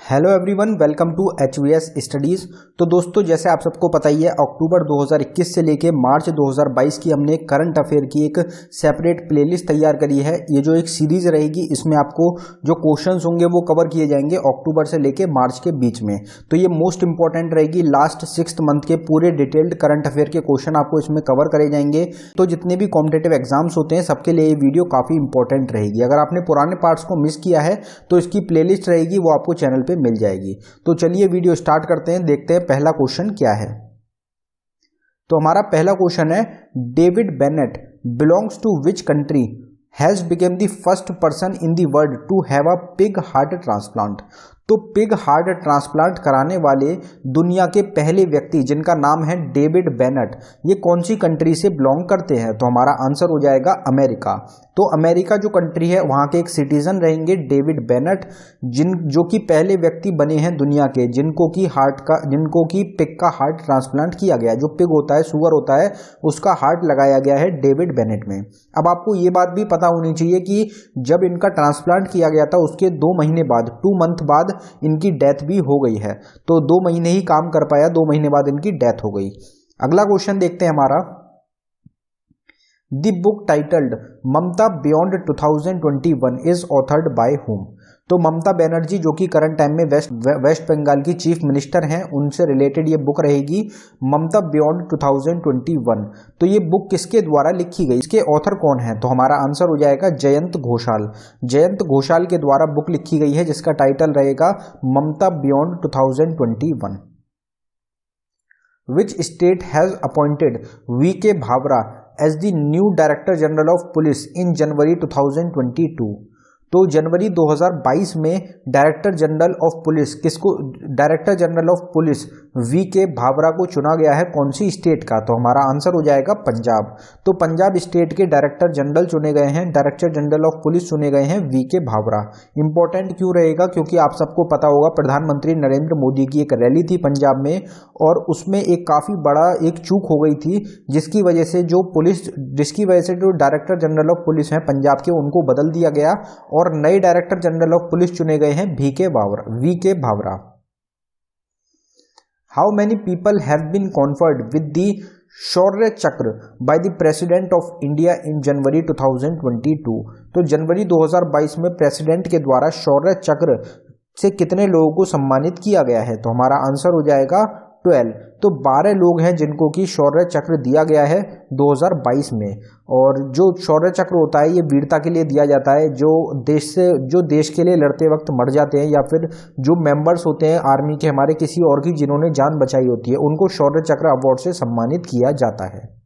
Hello everyone, welcome to HVS studies. तो दोस्तों, जैसे आप सबको पता ही है, अक्टूबर 2021 से लेके मार्च 2022 की हमने करंट अफेयर की एक सेपरेट प्लेलिस्ट तैयार करी है। ये जो एक सीरीज रहेगी, इसमें आपको जो क्वेश्चंस होंगे वो कवर किए जाएंगे अक्टूबर से लेके मार्च के बीच में। तो ये मोस्ट इंपॉर्टेंट रहेगी। लास्ट 6 मंथ के पूरे डिटेल्ड करंट अफेयर के क्वेश्चन आपको इसमें कवर करे जाएंगे। तो जितने भी कॉम्पिटेटिव एग्जाम्स होते हैं, सबके लिए ये वीडियो काफ़ी इंपॉर्टेंट रहेगी। अगर आपने पुराने पार्ट्स को मिस किया है तो इसकी प्लेलिस्ट रहेगी, वो आपको चैनल पे मिल जाएगी। तो चलिए वीडियो स्टार्ट करते हैं, देखते हैं पहला क्वेश्चन क्या है। तो हमारा पहला क्वेश्चन है, David Bennett belongs to which country has become the first person in the world to have a pig heart transplant. तो पिग हार्ट ट्रांसप्लांट कराने वाले दुनिया के पहले व्यक्ति जिनका नाम है डेविड बेनेट, ये कौन सी कंट्री से बिलोंग करते हैं? तो हमारा आंसर हो जाएगा अमेरिका। तो अमेरिका जो कंट्री है, वहां के एक सिटीजन रहेंगे डेविड बेनेट, जो कि पहले व्यक्ति बने हैं दुनिया के जिनको की पिग का हार्ट ट्रांसप्लांट किया गया है। जो पिग होता है, सुअर होता है, उसका हार्ट लगाया गया है डेविड बेनेट में। अब आपको ये बात भी पता होनी चाहिए कि जब इनका ट्रांसप्लांट किया गया था, उसके 2 महीने बाद, 2 मंथ बाद इनकी डेथ भी हो गई है। तो 2 महीने ही काम कर पाया, 2 महीने बाद इनकी डेथ हो गई। अगला क्वेश्चन देखते हैं हमारा, the book titled Mamata beyond 2021 is authored by whom. तो ममता बनर्जी, जो कि करंट टाइम में वेस्ट बंगाल की चीफ मिनिस्टर हैं, उनसे रिलेटेड ये बुक रहेगी, ममता बियॉन्ड 2021। तो ये बुक किसके द्वारा लिखी गई, इसके ऑथर कौन है? तो हमारा आंसर हो जाएगा जयंत घोषाल। जयंत घोषाल के द्वारा बुक लिखी गई है, जिसका टाइटल रहेगा Mamata beyond 2021। Which state has appointed VK Bhawra as the new director general of police in January 2022। तो जनवरी 2022 में director general of police VK Bhawra को चुना गया है, कौन सी स्टेट का? तो हमारा आंसर हो जाएगा पंजाब। तो पंजाब स्टेट के डायरेक्टर जनरल चुने गए हैं, डायरेक्टर जनरल ऑफ पुलिस चुने गए हैं VK भावरा। इंपॉर्टेंट क्यों रहेगा? क्योंकि आप सबको पता होगा, प्रधानमंत्री नरेंद्र मोदी की एक रैली थी पंजाब में, और उसमें एक काफ़ी बड़ा एक चूक हो गई थी, जिसकी वजह से जो डायरेक्टर जनरल ऑफ पुलिस हैं पंजाब के, उनको बदल दिया गया और नए डायरेक्टर जनरल ऑफ पुलिस चुने गए हैं VK Bhawra. How many people have been conferred with the Shaurya Chakra by the president of India in January 2022। तो जनवरी 2022 में प्रेसिडेंट के द्वारा शौर्य चक्र से कितने लोगों को सम्मानित किया गया है? तो हमारा आंसर हो जाएगा 12। तो 12 लोग हैं जिनको कि शौर्य चक्र दिया गया है 2022 में। और जो शौर्य चक्र होता है, ये वीरता के लिए दिया जाता है, जो देश के लिए लड़ते वक्त मर जाते हैं, या फिर जो मेंबर्स होते हैं आर्मी के हमारे किसी और की, जिन्होंने जान बचाई होती है, उनको शौर्य चक्र अवार्ड से सम्मानित किया जाता है।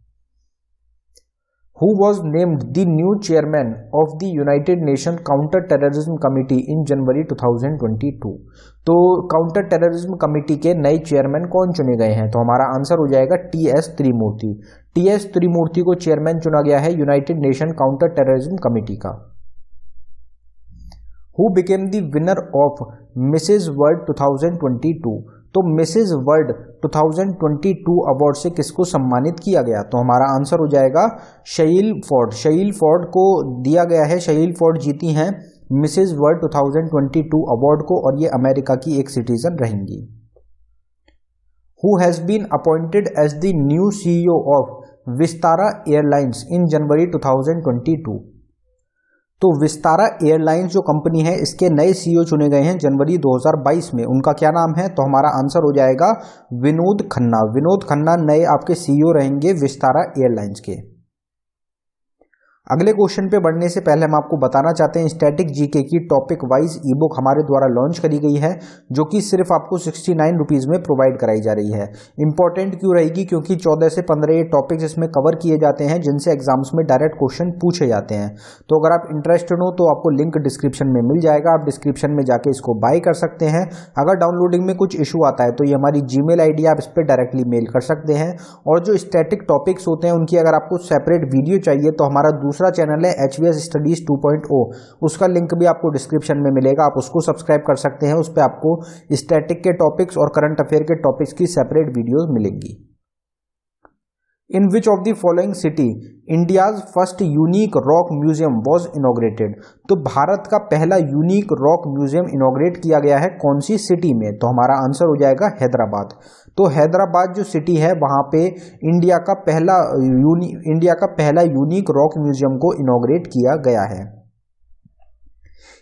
Who was named the new chairman of the United Nations Counter Terrorism Committee in January 2022? तो काउंटर टेररिज्म कमेटी के नए चेयरमैन कौन चुने गए हैं? तो हमारा आंसर हो जाएगा TS त्रिमूर्ति। TS त्रिमूर्ति को चेयरमैन चुना गया है United nation counter terrorism committee का। Who became the winner of Mrs. World 2022? तो मिसेज वर्ल्ड 2022 अवार्ड से किसको सम्मानित किया गया? तो हमारा आंसर हो जाएगा शहील फोर्ड। शहील फोर्ड को दिया गया है, शहील फोर्ड जीती हैं मिसेज वर्ल्ड 2022 अवार्ड को, और ये अमेरिका की एक सिटीजन रहेंगी। Who has been appointed as the new CEO of Vistara airlines in January 2022। तो विस्तारा एयरलाइंस जो कंपनी है, इसके नए CEO चुने गए हैं जनवरी 2022 में। उनका क्या नाम है? तो हमारा आंसर हो जाएगा विनोद खन्ना। विनोद खन्ना नए आपके CEO रहेंगे विस्तारा एयरलाइंस के। अगले क्वेश्चन पे बढ़ने से पहले हम आपको बताना चाहते हैं, स्टैटिक GK की टॉपिक वाइज ई बुक हमारे द्वारा लॉन्च करी गई है, जो कि सिर्फ आपको 69 रुपीज़ में प्रोवाइड कराई जा रही है। इंपॉर्टेंट क्यों रहेगी? क्योंकि 14 से 15 ये टॉपिक्स इसमें कवर किए जाते हैं, जिनसे एग्जाम्स में डायरेक्ट क्वेश्चन पूछे जाते हैं। तो अगर आप इंटरेस्टेड हो तो आपको लिंक डिस्क्रिप्शन में मिल जाएगा, आप डिस्क्रिप्शन में जाके इसको बाय कर सकते हैं। अगर डाउनलोडिंग में कुछ इशू आता है तो ये हमारी Gmail ID, आप इस पर डायरेक्टली मेल कर सकते हैं। और जो स्टैटिक टॉपिक्स होते हैं, उनकी अगर आपको सेपरेट वीडियो चाहिए तो हमारा दूसरा चैनल है HVS स्टडीज 2.0, उसका लिंक भी आपको डिस्क्रिप्शन में मिलेगा, आप उसको सब्सक्राइब कर सकते हैं। उस पर आपको स्टैटिक के टॉपिक्स और करंट अफेयर के टॉपिक्स की सेपरेट वीडियोस मिलेंगी। In which of the following city India's first unique rock museum was inaugurated. तो भारत का पहला यूनिक रॉक म्यूजियम इनॉग्रेट किया गया है कौन सी सिटी में? तो हमारा आंसर हो जाएगा हैदराबाद। तो हैदराबाद जो सिटी है वहां पे इंडिया का पहला यूनिक रॉक म्यूजियम को इनॉग्रेट किया गया है।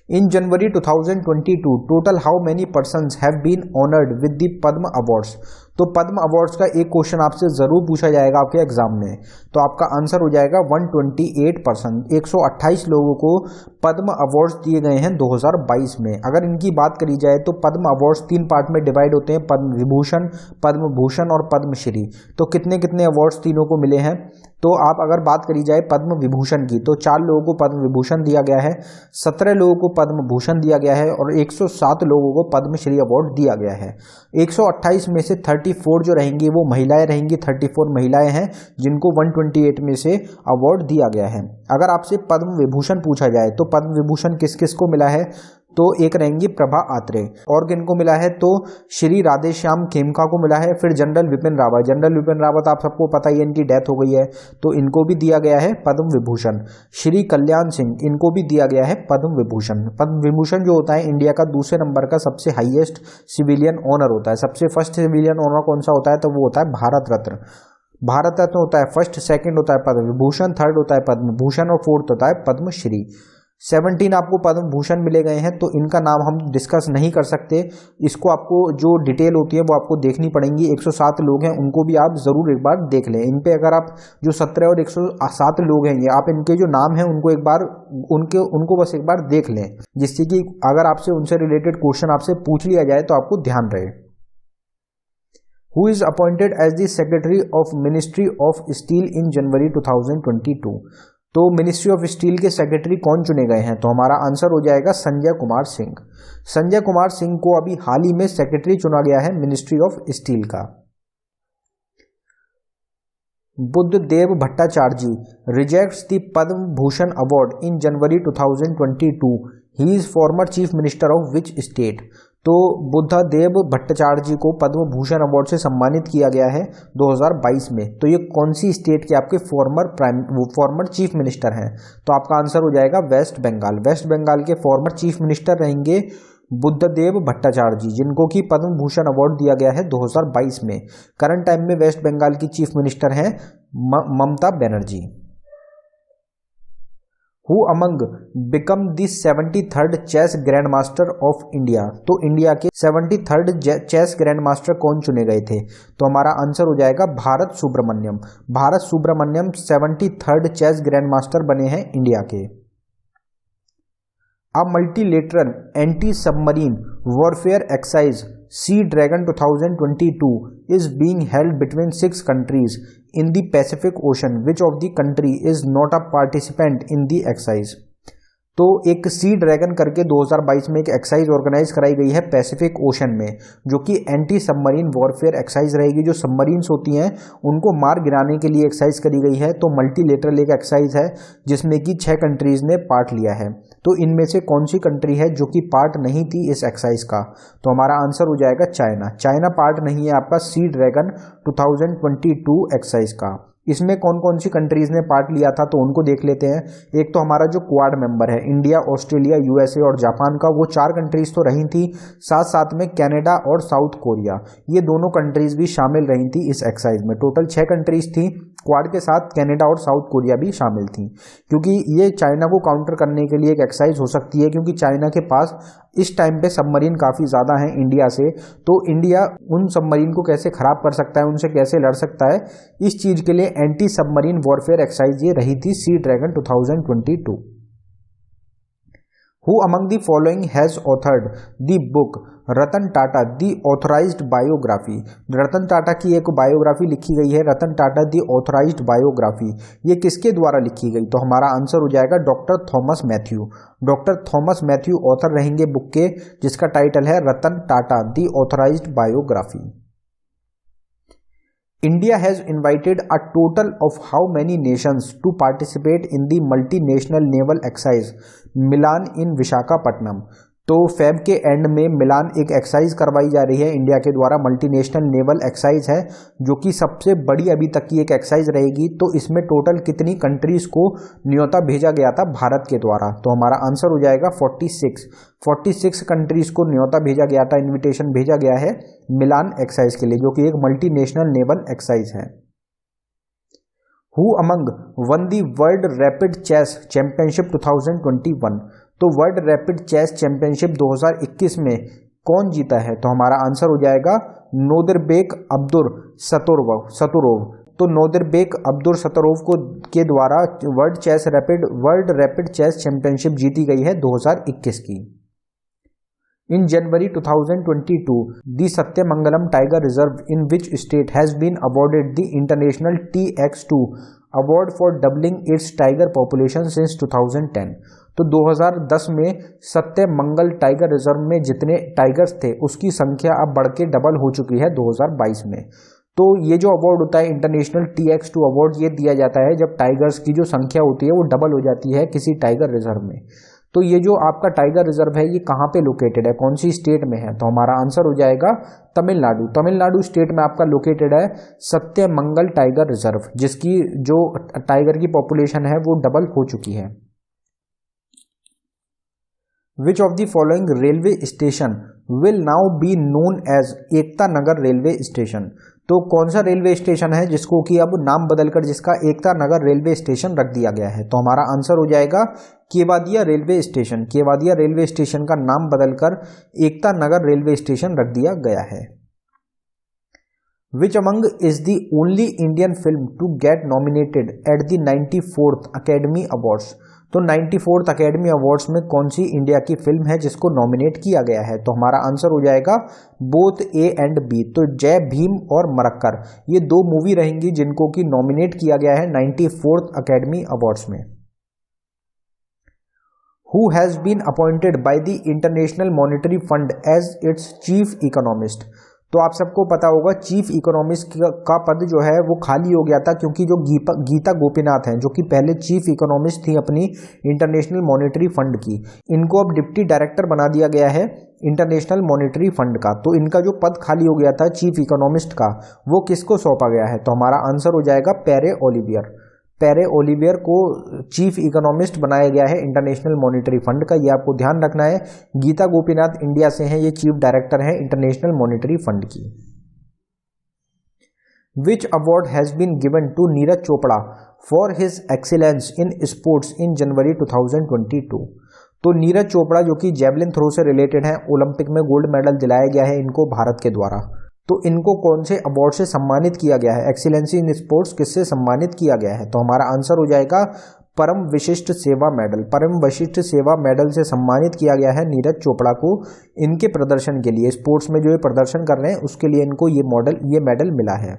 In January 2022, total how many persons have been honored with the Padma Awards? तो पद्म अवार्ड्स का एक क्वेश्चन आपसे जरूर पूछा जाएगा आपके एग्जाम में। तो आपका आंसर हो जाएगा 128%, 128 लोगों को पद्म अवार्ड्स दिए गए हैं 2022 में। अगर इनकी बात करी जाए तो पद्म अवार्ड्स 3 पार्ट में डिवाइड होते हैं, पद्म विभूषण, पद्म भूषण और पद्मश्री। तो कितने कितने अवार्ड्स तीनों को मिले हैं? तो आप अगर बात करी जाए पद्म विभूषण की तो 4 लोगों को पद्म विभूषण दिया गया है, 17 लोगों को पद्म भूषण दिया गया है और 107 लोगों को पद्मश्री अवार्ड दिया गया है। 128 में से 34 जो रहेंगी वो महिलाएं रहेंगी, 34 महिलाएं हैं जिनको 128 में से अवार्ड दिया गया है। अगर आपसे पद्म विभूषण पूछा जाए तो पद्म विभूषण किस किस को मिला है? तो एक रहेंगी प्रभा आत्रे। और किनको मिला है? तो श्री राधेश्याम खेमका को मिला है। फिर जनरल विपिन रावत आप सबको पता ही है इनकी डेथ हो गई है, तो इनको भी दिया गया है पद्म विभूषण। श्री कल्याण सिंह, इनको भी दिया गया है पद्म विभूषण। पद्म विभूषण जो होता है इंडिया का दूसरे नंबर का सबसे हाईएस्ट सिविलियन ऑनर होता है। सबसे फर्स्ट सिविलियन ऑनर कौन सा होता है? तो वो होता है भारत रत्न। भारत रत्न होता है फर्स्ट, सेकंड होता है पद्म विभूषण, थर्ड होता है पद्म भूषण और फोर्थ होता है पद्मश्री। 17 आपको पद्म भूषण मिले गए हैं, तो इनका नाम हम डिस्कस नहीं कर सकते। इसको आपको जो डिटेल होती है वो आपको देखनी पड़ेंगी। 107 लोग हैं, उनको भी आप जरूर एक बार देख लें। इन पे अगर आप जो 17 और 107 लोग हैं ये आप इनके जो नाम हैं उनको एक बार उनको बस एक बार देख लें, जिससे कि अगर आपसे उनसे रिलेटेड क्वेश्चन आपसे पूछ लिया जाए तो आपको ध्यान रहे। Who is appointed as the Secretary of Ministry of Steel in January 2022? तो मिनिस्ट्री ऑफ स्टील के सेक्रेटरी कौन चुने गए हैं? तो हमारा आंसर हो जाएगा संजय कुमार सिंह। संजय कुमार सिंह को अभी हाल ही में सेक्रेटरी चुना गया है मिनिस्ट्री ऑफ स्टील का। Buddhadeb Bhattacharya rejects the Padma Bhushan award in January 2022। He is former chief minister of which state? तो बुद्धदेव भट्टाचार्य को पद्म भूषण अवार्ड से सम्मानित किया गया है 2022 में। तो ये कौन सी स्टेट के आपके फॉर्मर चीफ मिनिस्टर हैं? तो आपका आंसर हो जाएगा वेस्ट बंगाल। वेस्ट बंगाल के फॉर्मर चीफ मिनिस्टर रहेंगे बुद्धदेव भट्टाचार्य, जिनको कि पद्म भूषण अवार्ड दिया गया है 2022 में। करंट टाइम में वेस्ट बंगाल की चीफ मिनिस्टर हैं Mamata Banerjee. Who among become the 73rd chess grand master of India? तो इंडिया के 73rd चेस ग्रैंड मास्टर कौन चुने गए थे? तो हमारा आंसर हो जाएगा Bharat Subrahmanyam. Bharat Subrahmanyam 73rd chess grand master बने हैं इंडिया के। A multilateral anti-submarine warfare exercise Sea Dragon 2022 is being held between 6 countries in the Pacific Ocean. Which of the country is not a participant in the exercise? तो एक sea dragon करके 2022 में एक exercise organise कराई गई है Pacific ocean में, जो कि एंटी सबमरीन वॉरफेयर एक्सरसाइज रहेगी। जो सबमरीन्स होती हैं उनको मार गिराने के लिए एक्सरसाइज करी गई है। तो मल्टीलेटरल एक एक्सरसाइज है जिसमें कि 6 कंट्रीज ने पार्ट लिया है। तो इनमें से कौन सी कंट्री है जो कि पार्ट नहीं थी इस एक्सरसाइज का? तो हमारा आंसर हो जाएगा चाइना। चाइना पार्ट नहीं है आपका सी ड्रैगन 2022 एक्सरसाइज का। इसमें कौन कौन सी कंट्रीज ने पार्ट लिया था तो उनको देख लेते हैं। एक तो हमारा जो क्वाड मेंबर है इंडिया, ऑस्ट्रेलिया, यूएसए और जापान का, वो 4 कंट्रीज तो रही थी। साथ साथ में कनाडा और साउथ कोरिया, ये दोनों कंट्रीज भी शामिल रही थी इस एक्सरसाइज में। टोटल 6 कंट्रीज थी, क्वाड के साथ कनाडा और साउथ कोरिया भी शामिल थी। क्योंकि ये चाइना को काउंटर करने के लिए एक एक्सरसाइज हो सकती है, क्योंकि चाइना के पास इस टाइम पे सबमरीन काफ़ी ज़्यादा हैं इंडिया से। तो इंडिया उन सबमरीन को कैसे ख़राब कर सकता है, उनसे कैसे लड़ सकता है, इस चीज़ के लिए एंटी सबमरीन वॉरफेयर एक्सरसाइज ये रही थी sea dragon 2022। Who among the following has authored the book Ratan Tata the authorised biography? Ratan Tata की एक बायोग्राफी लिखी गई है, Ratan Tata the authorised biography. ये किसके द्वारा लिखी गई? तो हमारा आंसर हो जाएगा doctor Thomas Mathew. Doctor Thomas Mathew author रहेंगे बुक के, जिसका टाइटल है Ratan Tata the authorised biography. India has invited a total of how many nations to participate in the multinational naval exercise Milan in Visakhapatnam? तो फेब के एंड में मिलान एक एक्सरसाइज करवाई जा रही है इंडिया के द्वारा, मल्टीनेशनल नेवल एक्सरसाइज है जो कि सबसे बड़ी अभी तक की एक एक्सरसाइज रहेगी। तो इसमें टोटल कितनी कंट्रीज को न्योता भेजा गया था भारत के द्वारा? तो हमारा आंसर हो जाएगा 46 कंट्रीज को न्योता भेजा गया था, इन्विटेशन भेजा गया है मिलान एक्सरसाइज के लिए, जो कि एक मल्टीनेशनल नेवल एक्सरसाइज है। Who among won the world rapid chess championship 2021? तो वर्ल्ड रैपिड चेस चैंपियनशिप 2021 में कौन जीता है? तो हमारा आंसर हो जाएगा नोदिरबेक अब्दुरसतोरोव। तो नोदिरबेक अब्दुरसतोरोव को के द्वारा वर्ल्ड रैपिड चेस चैंपियनशिप जीती गई है 2021 की। In January 2022, the Satyamangalam Tiger Reserve in which state has been awarded the International TX2 Award for doubling its tiger population since 2010? तो 2010 में सत्यमंगल टाइगर रिजर्व में जितने टाइगर्स थे उसकी संख्या अब बढ़ के डबल हो चुकी है 2022 में। तो ये जो अवार्ड होता है इंटरनेशनल TX2 अवार्ड, ये दिया जाता है जब टाइगर्स की जो संख्या होती है वो डबल हो जाती है किसी टाइगर रिजर्व में। तो ये जो आपका टाइगर रिजर्व है ये कहाँ पे लोकेटेड है, कौन सी स्टेट में है? तो हमारा आंसर हो जाएगा तमिलनाडु। तमिलनाडु स्टेट में आपका लोकेटेड है सत्यमंगल टाइगर रिजर्व, जिसकी जो टाइगर की पॉपुलेशन है वो डबल हो चुकी है। Which of the following railway station will now be known as Ekta Nagar railway station? तो कौन सा रेलवे स्टेशन है जिसको कि अब नाम बदलकर जिसका एकता नगर रेलवे स्टेशन रख दिया गया है? तो हमारा आंसर हो जाएगा केवादिया रेलवे स्टेशन। केवादिया रेलवे स्टेशन का नाम बदलकर एकता नगर रेलवे स्टेशन रख दिया गया है। Which among is the only Indian film to get nominated at the 94th Academy Awards? तो 94th अकेडमी अवार्ड्स में कौन सी इंडिया की फिल्म है जिसको नॉमिनेट किया गया है? तो हमारा आंसर हो जाएगा बोथ ए एंड बी। तो जय भीम और मरक्कर ये दो मूवी रहेंगी जिनको कि नॉमिनेट किया गया है 94th अकेडमी अवार्ड्स में। Who has been appointed by the International Monetary Fund as its chief economist? तो आप सबको पता होगा चीफ इकोनॉमिस्ट का पद जो है वो खाली हो गया था, क्योंकि जो गीता गोपीनाथ हैं जो कि पहले चीफ इकोनॉमिस्ट थी अपनी इंटरनेशनल मॉनेटरी फंड की, इनको अब डिप्टी डायरेक्टर बना दिया गया है इंटरनेशनल मॉनेटरी फंड का। तो इनका जो पद खाली हो गया था चीफ इकोनॉमिस्ट का वो किसको सौंपा गया है? तो हमारा आंसर हो जाएगा पेरे ओलिवियर। पेरे ओलिवियर को चीफ इकोनॉमिस्ट बनाया गया है इंटरनेशनल मॉनेटरी फंड का, ये आपको ध्यान रखना है। गीता गोपीनाथ इंडिया से हैं, ये चीफ डायरेक्टर हैं इंटरनेशनल मॉनेटरी फंड की। Which award has been given to Neeraj Chopra for his excellence in sports in January 2022? तो नीरज चोपड़ा जो कि जेवलिन थ्रो से रिलेटेड हैं, ओलंपिक में गोल्ड मेडल दिलाया गया है इनको भारत के द्वारा। तो इनको कौन से अवार्ड से सम्मानित किया गया है? एक्सीलेंसी इन स्पोर्ट्स किससे सम्मानित किया गया है? तो हमारा आंसर हो जाएगा परम विशिष्ट सेवा मेडल। परम विशिष्ट सेवा मेडल से सम्मानित किया गया है नीरज चोपड़ा को इनके प्रदर्शन के लिए, स्पोर्ट्स में जो ये प्रदर्शन कर रहे हैं उसके लिए इनको ये मेडल मिला है।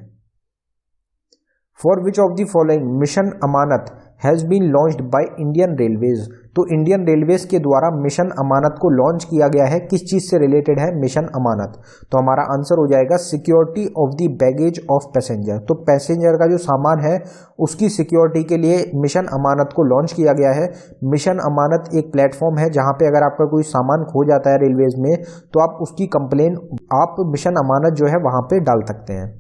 For which of the following mission Amanat has been launched by Indian Railways? तो इंडियन रेलवेज के द्वारा मिशन अमानत को लॉन्च किया गया है, किस चीज से रिलेटेड है मिशन अमानत? तो हमारा आंसर हो जाएगा security of the baggage of passenger. तो पैसेंजर का जो सामान है उसकी सिक्योरिटी के लिए मिशन अमानत को लॉन्च किया गया है। मिशन अमानत एक प्लेटफॉर्म है जहां पे अगर आपका कोई सामान खो जाता है रेलवेज में तो आप उसकी कंप्लेन आप मिशन अमानत जो है वहां पे डाल सकते हैं।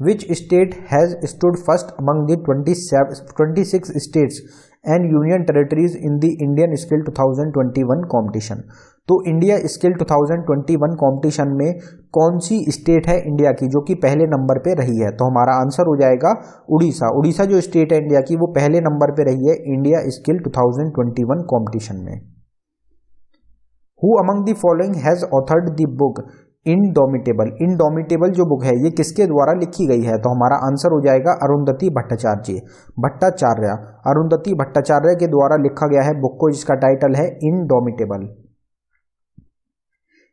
Which state has stood first among the 26 states and union territories in the Indian Skill 2021 competition? तो इंडिया स्किल 2021 कंपटीशन में कौन सी स्टेट है इंडिया की जो कि पहले नंबर पे रही है? तो हमारा आंसर हो जाएगा उड़ीसा। उड़ीसा जो स्टेट है इंडिया की वो पहले नंबर पे रही है इंडिया स्किल 2021 कंपटीशन में। Who among the following has authored the book indomitable? Indomitable जो बुक है ये किसके द्वारा लिखी गई है? तो हमारा आंसर हो जाएगा अरुंधति भट्टाचार्य। अरुंधति भट्टाचार्य के द्वारा लिखा गया है बुक को, जिसका टाइटल है indomitable.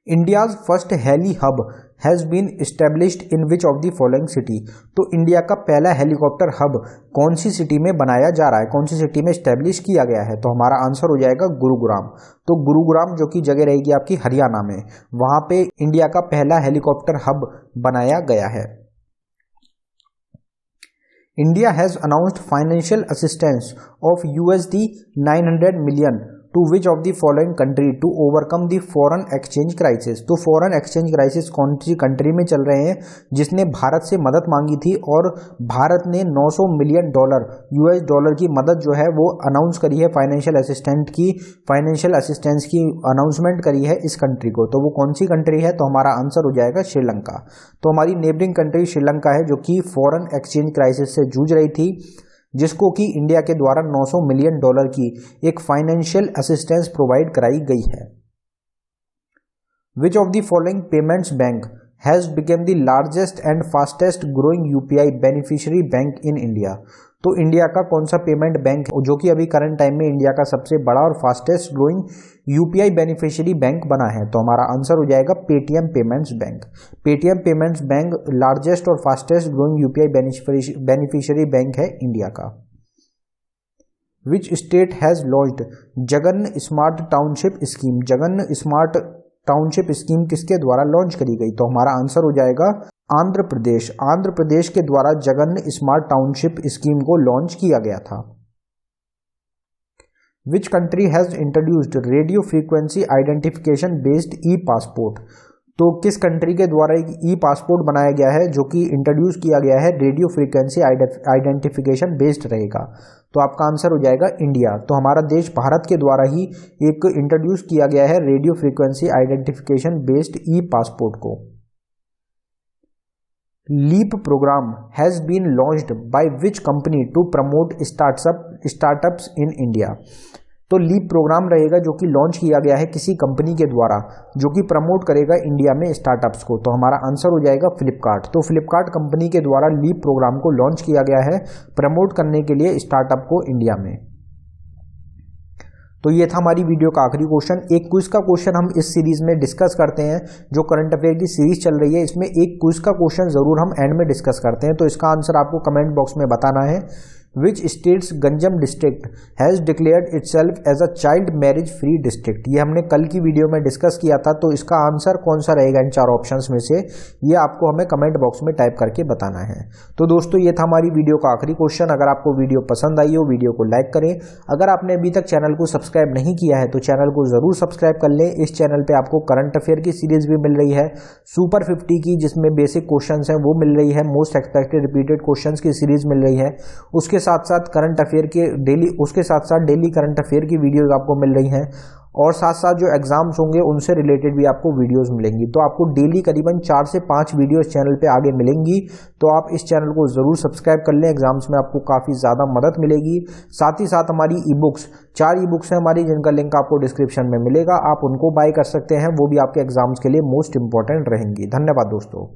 India's first heli hub has been established in which of the following city? तो इंडिया का पहला हेलीकॉप्टर हब कौन सी सिटी में बनाया जा रहा है, कौन सी सिटी में एस्टेब्लिश किया गया है? तो हमारा आंसर हो जाएगा गुरुग्राम। तो गुरुग्राम जो कि जगह रहेगी आपकी हरियाणा में, वहां पे इंडिया का पहला हेलीकॉप्टर हब बनाया गया है। India has announced financial assistance of $900 million to which of the following country to overcome the foreign exchange crisis. तो फॉरेन एक्सचेंज क्राइसिस कौन सी कंट्री में चल रहे हैं जिसने भारत से मदद मांगी थी और भारत ने 900 मिलियन डॉलर यूएस डॉलर की मदद जो है वो अनाउंस करी है, फाइनेंशियल असिस्टेंस की अनाउंसमेंट करी है इस कंट्री को। तो वो कौन सी कंट्री है? तो हमारा आंसर हो जाएगा श्रीलंका। तो हमारी नेबरिंग कंट्री श्रीलंका है जो कि फॉरेन एक्सचेंज क्राइसिस से जूझ रही थी, जिसको कि इंडिया के द्वारा 900 मिलियन डॉलर की एक फाइनेंशियल असिस्टेंस प्रोवाइड कराई गई है। विच of the following payments bank has become the largest and fastest growing UPI beneficiary bank in India. तो इंडिया का कौन सा पेमेंट बैंक है जो कि अभी करंट टाइम में इंडिया का सबसे बड़ा और fastest growing UPI beneficiary bank बना है? तो हमारा आंसर हो जाएगा Paytm payments bank. Paytm payments bank largest और fastest growing UPI beneficiary bank है इंडिया का। Which state has launched Jagan smart township scheme. Jagan smart township scheme किसके द्वारा लॉन्च करी गई? तो हमारा आंसर हो जाएगा आंध्र प्रदेश। आंध्र प्रदेश के द्वारा जगन स्मार्ट टाउनशिप स्कीम को लॉन्च किया गया था। विच country has introduced radio frequency identification based e passport. तो किस कंट्री के द्वारा एक ई पासपोर्ट बनाया गया है जो कि इंट्रोड्यूस किया गया है रेडियो फ्रीक्वेंसी आइडेंटिफिकेशन बेस्ड रहेगा? तो आपका आंसर हो जाएगा इंडिया। तो हमारा देश भारत के द्वारा ही एक इंट्रोड्यूस किया गया है radio frequency identification based e passport को। Leap program has been launched by which company to promote startups in India. तो लीप प्रोग्राम रहेगा जो कि लॉन्च किया गया है किसी कंपनी के द्वारा जो कि प्रमोट करेगा इंडिया में स्टार्टअप्स को। तो हमारा आंसर हो जाएगा फ्लिपकार्ट। तो फ्लिपकार्ट कंपनी के द्वारा लीप प्रोग्राम को लॉन्च किया गया है प्रमोट करने के लिए स्टार्टअप को इंडिया में। तो ये था हमारी वीडियो का आखिरी क्वेश्चन। एक क्विज का क्वेश्चन हम इस सीरीज में डिस्कस करते हैं, जो करंट अफेयर की सीरीज चल रही है इसमें एक क्विज का क्वेश्चन जरूर हम एंड में डिस्कस करते हैं। तो इसका आंसर आपको कमेंट बॉक्स में बताना है। Which states Ganjam district has declared itself as a child marriage free district. ये हमने कल की वीडियो में डिस्कस किया था। तो इसका आंसर कौन सा रहेगा इन चार ऑप्शंस में से, ये आपको हमें कमेंट बॉक्स में टाइप करके बताना है। तो दोस्तों ये था हमारी वीडियो का आखिरी क्वेश्चन। अगर आपको वीडियो पसंद आई हो वीडियो को लाइक करें। अगर आपने अभी तक चैनल को सब्सक्राइब नहीं किया है तो चैनल को जरूर सब्सक्राइब कर लें। इस चैनल पर आपको करंट अफेयर की सीरीज भी मिल रही है, सुपर 50 की जिसमें बेसिक क्वेश्चन है वो मिल रही है, मोस्ट एक्सपेक्टेड रिपीटेड क्वेश्चन की सीरीज मिल रही है, उसके साथ साथ करंट अफेयर के डेली करंट अफेयर की वीडियोस आपको मिल रही हैं, और साथ साथ जो एग्जाम्स होंगे उनसे रिलेटेड भी आपको वीडियोस मिलेंगी। तो आपको डेली करीबन 4 से 5 वीडियोस चैनल पे आगे मिलेंगी। तो आप इस चैनल को जरूर सब्सक्राइब कर लें, एग्जाम्स में आपको काफ़ी ज़्यादा मदद मिलेगी। साथ ही साथ हमारी ई बुक्स 4 ई बुक्स हैं हमारी, जिनका लिंक आपको डिस्क्रिप्शन में मिलेगा, आप उनको बाय कर सकते हैं, वो भी आपके एग्जाम्स के लिए मोस्ट इंपॉर्टेंट रहेंगी। धन्यवाद दोस्तों।